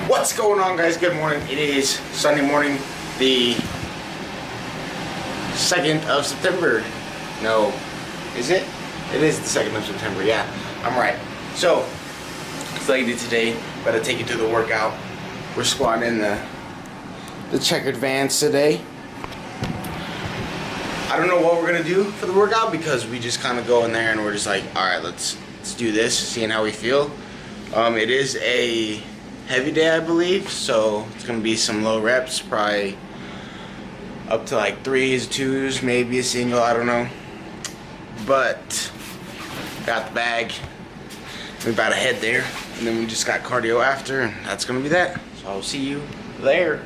What's going on, guys? Good morning. It is Sunday morning, the 2nd of September. No, is it? It is the 2nd of September, yeah, I'm right. So, like I did today, gotta take you to the workout. We're squatting in the checkered vans today. I don't know what we're gonna do for the workout because we just kind of go in there and we're just like, all right, let's do this, seeing how we feel. It is a heavy day, I believe, so it's gonna be some low reps, probably up to like 3s, 2s, maybe a single, I don't know. But got the bag. We're about to head there, and then we just got cardio after, and that's gonna be that. So I'll see you there.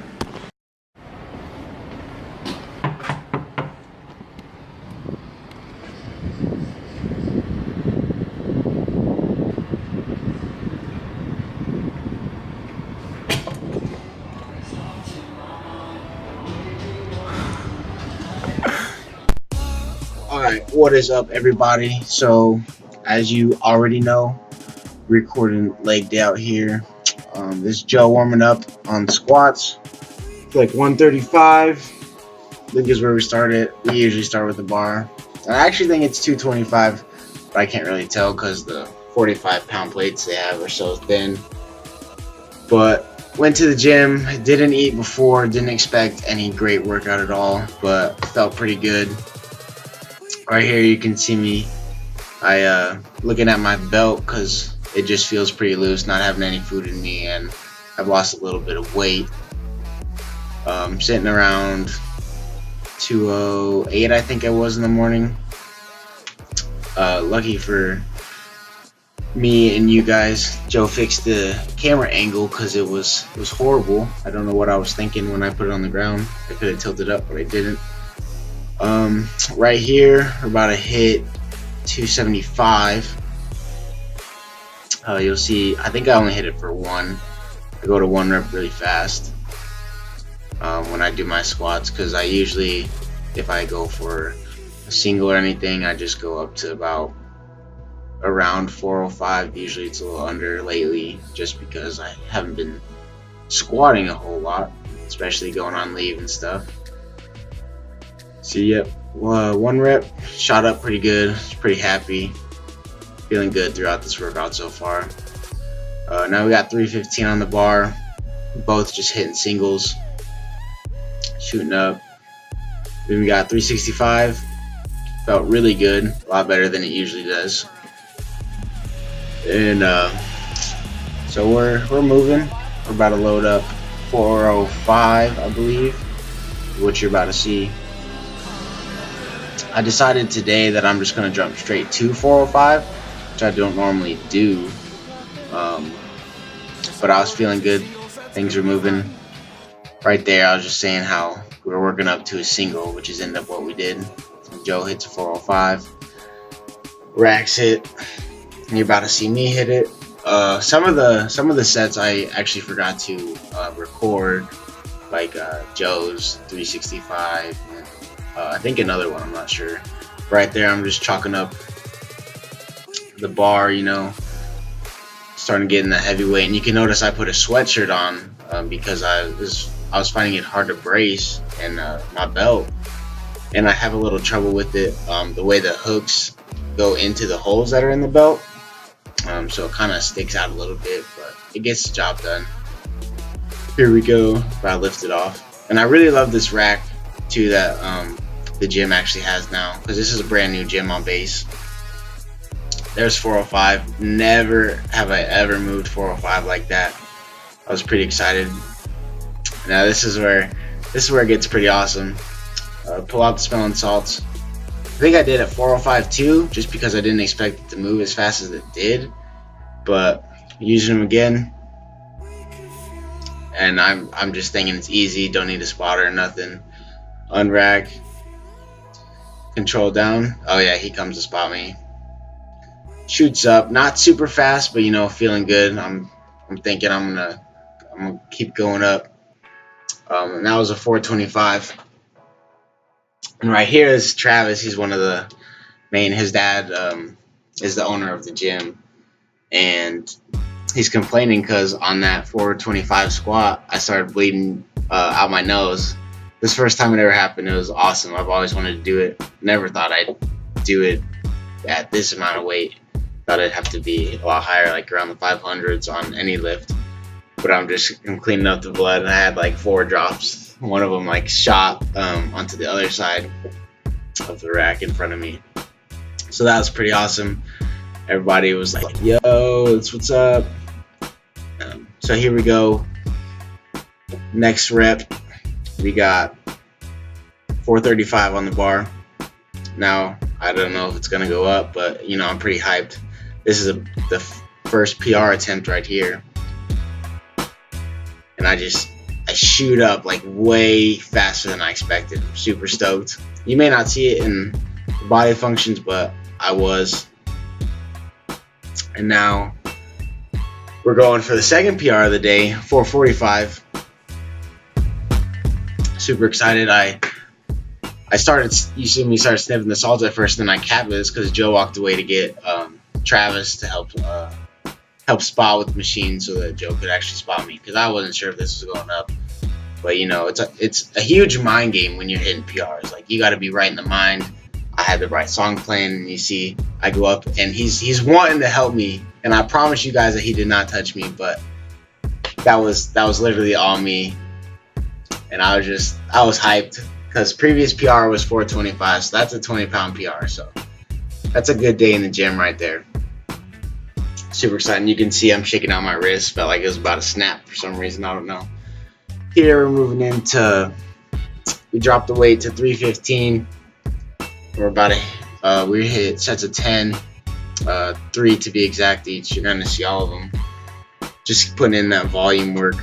Alright, what is up, everybody? So, as you already know, recording leg day out here. This is Joe warming up on squats. It's like 135. I think is where we started. We usually start with the bar. I actually think it's 225, but I can't really tell because the 45-pound plates they have are so thin. But went to the gym, didn't eat before, didn't expect any great workout at all, but felt pretty good. Right here you can see me looking at my belt because it just feels pretty loose, not having any food in me, and I've lost a little bit of weight. Sitting around 208, I think I was in the morning. Lucky for me and you guys, Joe fixed the camera angle because it was horrible. I don't know what I was thinking when I put it on the ground. I could have tilted up, but I didn't. Right here, we're about to hit 275. You'll see, I think I only hit it for one. I go to one rep really fast when I do my squats, because I usually, if I go for a single or anything, I just go up to about around 405. Usually it's a little under lately, just because I haven't been squatting a whole lot, especially going on leave and stuff. So yep, one rep, shot up pretty good, pretty happy, feeling good throughout this workout so far. Now we got 315 on the bar, both just hitting singles, shooting up. Then we got 365, felt really good, a lot better than it usually does. And so we're moving, we're about to load up 405, I believe, what you're about to see. I decided today that I'm just going to jump straight to 405, which I don't normally do, but I was feeling good, things were moving. Right there, I was just saying how we were working up to a single, which is ended up what we did. Joe hits a 405, Rax hit, and you're about to see me hit it. Some of the sets I actually forgot to record, like Joe's 365, and I think another one, I'm not sure. Right there, I'm just chalking up the bar, you know, starting to get in the heavyweight. And you can notice I put a sweatshirt on because I was finding it hard to brace and my belt, and I have a little trouble with it, the way the hooks go into the holes that are in the belt, so it kind of sticks out a little bit, but it gets the job done. Here we go, about to lift it off. And I really love this rack too that the gym actually has now, because this is a brand new gym on base. There's 405. Never have I ever moved 405 like that. I was pretty excited. Now this is where it gets pretty awesome. Pull out the smelling salts. I think I did at 405 too, just because I didn't expect it to move as fast as it did. But using them again, and I'm just thinking it's easy. Don't need a spotter or nothing. Unrack. Control down. Oh yeah, he comes to spot me. Shoots up, not super fast, but you know, feeling good. I'm thinking I'm gonna keep going up. And that was a 425. And right here is Travis. He's one of the main. His dad is the owner of the gym, and he's complaining because on that 425 squat, I started bleeding out my nose. This first time it ever happened. It was awesome. I've always wanted to do it. Never thought I'd do it at this amount of weight. Thought it'd have to be a lot higher, like around the 500s on any lift. But I'm cleaning up the blood, and I had like 4 drops. One of them like shot onto the other side of the rack in front of me. So that was pretty awesome. Everybody was like, "Yo, it's what's up." So here we go. Next rep, we got 435 on the bar. Now I don't know if it's gonna go up, but I'm pretty hyped. This is the first PR attempt right here, and I shoot up like way faster than I expected. I'm super stoked. You may not see it in the body functions, but I was. And now we're going for the second PR of the day, 445. Super excited. You see me start sniffing the salt at first, then I capped this because Joe walked away to get Travis to help spot with the machine so that Joe could actually spot me, because I wasn't sure if this was going up. But it's a huge mind game when you're hitting PRs. Like, you got to be right in the mind. I had the right song playing, and you see I go up, and he's wanting to help me, and I promise you guys that he did not touch me, but that was literally all me. And I was hyped because previous PR was 425, so that's a 20-pound PR. So that's a good day in the gym right there. Super exciting. You can see I'm shaking out my wrist. Felt like it was about to snap for some reason. I don't know. Here we're moving into. We dropped the weight to 315. We hit sets of 10, 3 to be exact each. You're gonna see all of them. Just putting in that volume work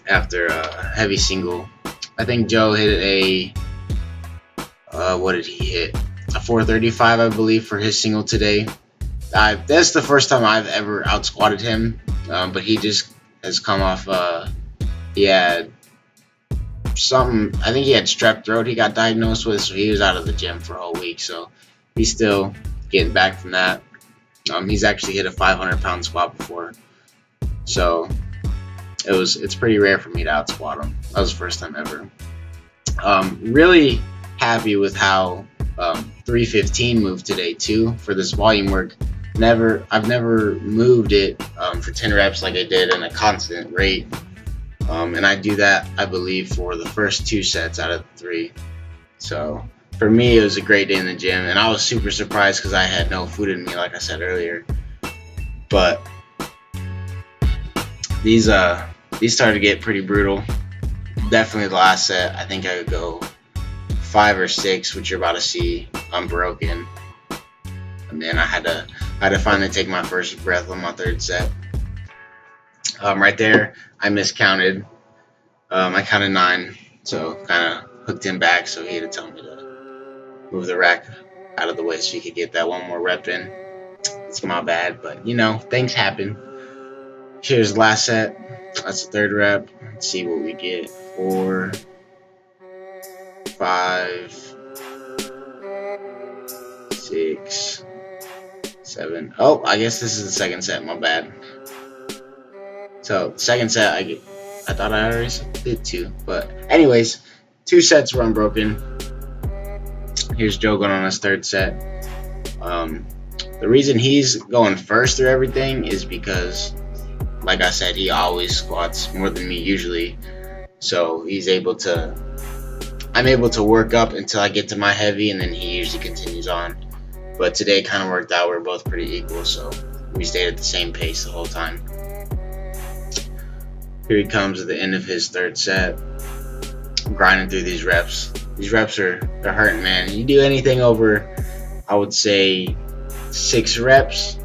after a heavy single. I think Joe hit what did he hit? A 435, I believe, for his single today. That's the first time I've ever out squatted him, but he just has come off. He had something. I think he had strep throat. He got diagnosed with, so he was out of the gym for a whole week. So he's still getting back from that. He's actually hit a 500-pound squat before, so it's pretty rare for me to out squat him. That was the first time ever. Really happy with how 315 moved today too for this volume work. I've never moved it for 10 reps like I did in a constant rate. And I do that, I believe, for the first 2 sets out of 3. So for me, it was a great day in the gym, and I was super surprised because I had no food in me, like I said earlier. But these started to get pretty brutal. Definitely the last set, I think I would go 5 or 6, which you're about to see unbroken. And then I had to finally take my first breath on my 3rd set. Right there, I miscounted. I counted 9, so kind of hooked him back, so he had to tell me to move the rack out of the way so he could get that one more rep in. It's my bad, but things happen. Here's the last set. That's the 3rd rep. Let's see what we get. 4, 5, 6, 7. Oh, I guess this is the 2nd set. My bad. So, 2nd set, I thought I already did 2. But anyways, 2 sets were unbroken. Here's Joe going on his 3rd set. The reason he's going first through everything is because, like I said, he always squats more than me usually. So I'm able to work up until I get to my heavy, and then he usually continues on. But today kind of worked out. We're both pretty equal, so we stayed at the same pace the whole time. Here he comes at the end of his 3rd set. I'm grinding through these reps. These reps they're hurting, man. You do anything over, I would say, 6 reps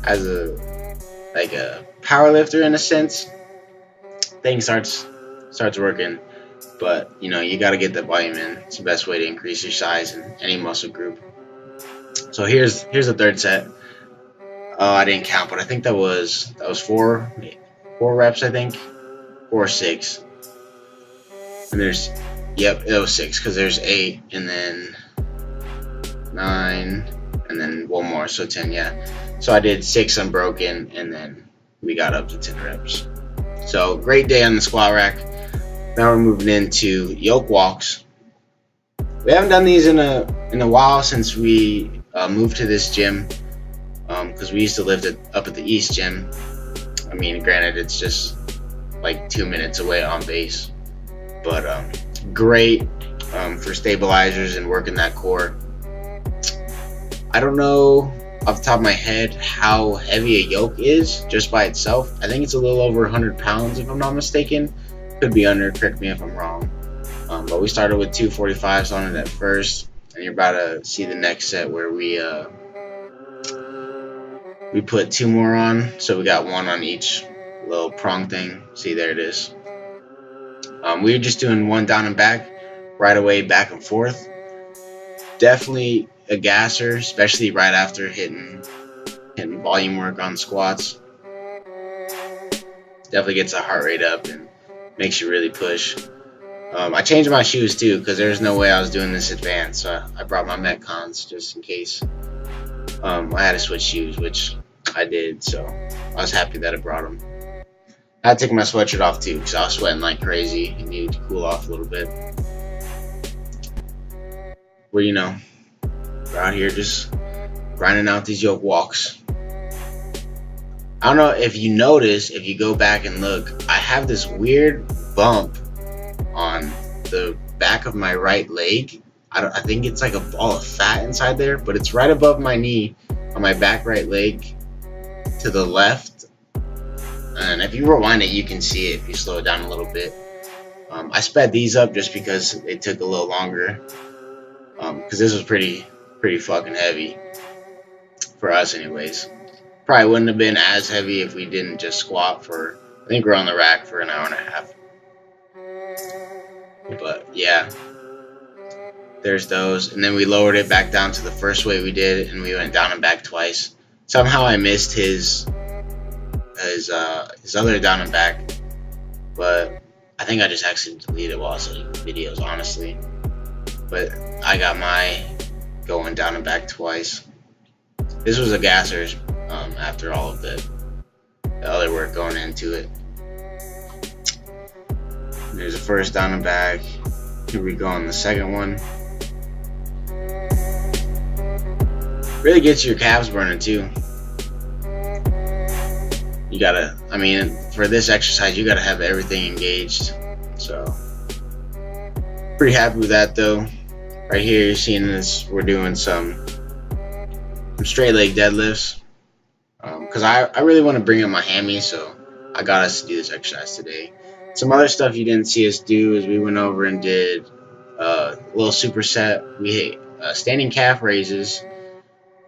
as a power lifter in a sense, things starts working. But you got to get that volume in. It's the best way to increase your size in any muscle group. So here's the 3rd set. I didn't count, but I think that was 4 reps, I think, 4 or 6. And it was 6 because there's 8 and then 9 and then one more, so 10, yeah. So I did 6 unbroken, and then we got up to 10 reps. So great day on the squat rack. Now we're moving into yoke walks. We haven't done these in a while since we moved to this gym, because we used to live up at the East gym. I mean, granted, it's just like 2 minutes away on base, but great for stabilizers and working that core. I don't know off the top of my head how heavy a yoke is just by itself. I think it's a little over 100 pounds if I'm not mistaken. Could be under, correct me if I'm wrong. But we started with 245s on it at first, and you're about to see the next set where we put 2 more on, so we got 1 on each little prong thing. See, there it is. We were just doing 1 down and back right away, back and forth. Definitely a gasser, especially right after hitting volume work on squats. Definitely gets the heart rate up and makes you really push. I changed my shoes too, because there's no way I was doing this advanced, so I brought my Metcons just in case I had to switch shoes, which I did, so I was happy that I brought them. I had to take my sweatshirt off too, because I was sweating like crazy and needed to cool off a little bit. Well, you know, we're out here just grinding out these yoke walks. I don't know if you notice, if you go back and look, I have this weird bump on the back of my right leg. I think it's like a ball of fat inside there, but it's right above my knee on my back right leg to the left. And if you rewind it, you can see it if you slow it down a little bit. I sped these up just because it took a little longer, because this was pretty fucking heavy for us anyways. Probably wouldn't have been as heavy if we didn't just squat for, I think we're on the rack for an hour and a half. But yeah, there's those. And then we lowered it back down to the first weight we did, and we went down and back twice. Somehow I missed his other down and back, but I think I just actually deleted while I was editing videos, honestly. But I got my going down and back twice. This was a gasser after all of the other work going into it. There's the first down and back. Here we go on the second one. Really gets your calves burning too. You gotta, I mean, for this exercise, you gotta have everything engaged. So, pretty happy with that though. Right here, you're seeing this. We're doing some straight leg deadlifts. Because I really want to bring up my hammy, so I got us to do this exercise today. Some other stuff you didn't see us do is we went over and did a little superset. We hit standing calf raises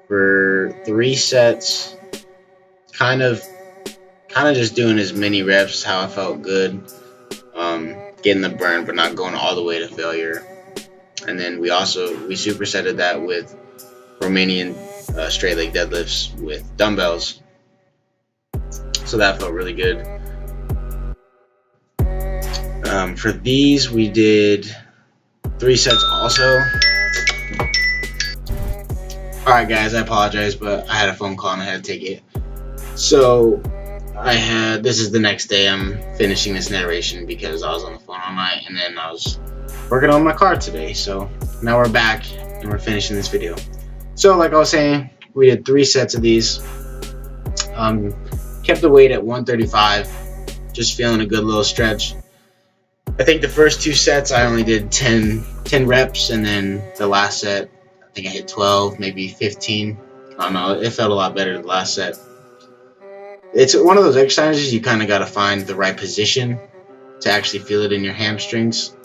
for 3 sets, kind of just doing as many reps how I felt good, getting the burn but not going all the way to failure. And then we supersetted that with Romanian straight leg deadlifts with dumbbells, so that felt really good. For these we did 3 sets also. Alright guys, I apologize, but I had a phone call and I had to take it. So this is the next day I'm finishing this narration because I was on the phone all night, and then I was working on my car today. So now we're back and we're finishing this video. So like I was saying, we did 3 sets of these. Kept the weight at 135, just feeling a good little stretch. I think the first 2 sets I only did 10 reps, and then the last set I think I hit 12, maybe 15. I don't know, it felt a lot better the last set. It's one of those exercises you kind of got to find the right position to actually feel it in your hamstrings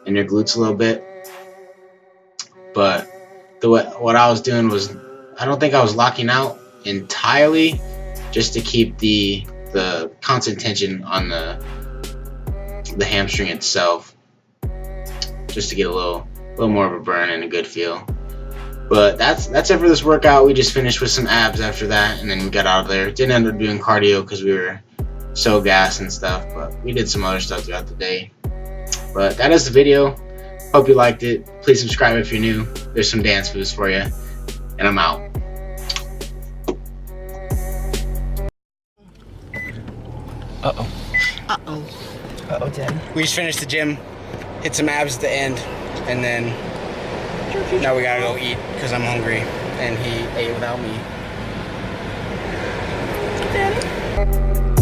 and your glutes a little bit. But what I was doing was, I don't think I was locking out entirely, just to keep the constant tension on the hamstring itself, just to get a little more of a burn and a good feel. But that's it for this workout. We just finished with some abs after that, and then we got out of there. Didn't end up doing cardio because we were so gassed and stuff, but we did some other stuff throughout the day. But that is the video. Hope you liked it. Please subscribe if you're new. There's some dance moves for you, and I'm out. Uh-oh. Uh-oh. Uh-oh, Daddy. We just finished the gym, hit some abs at the end, and then now we gotta go eat because I'm hungry, and he ate without me. Daddy.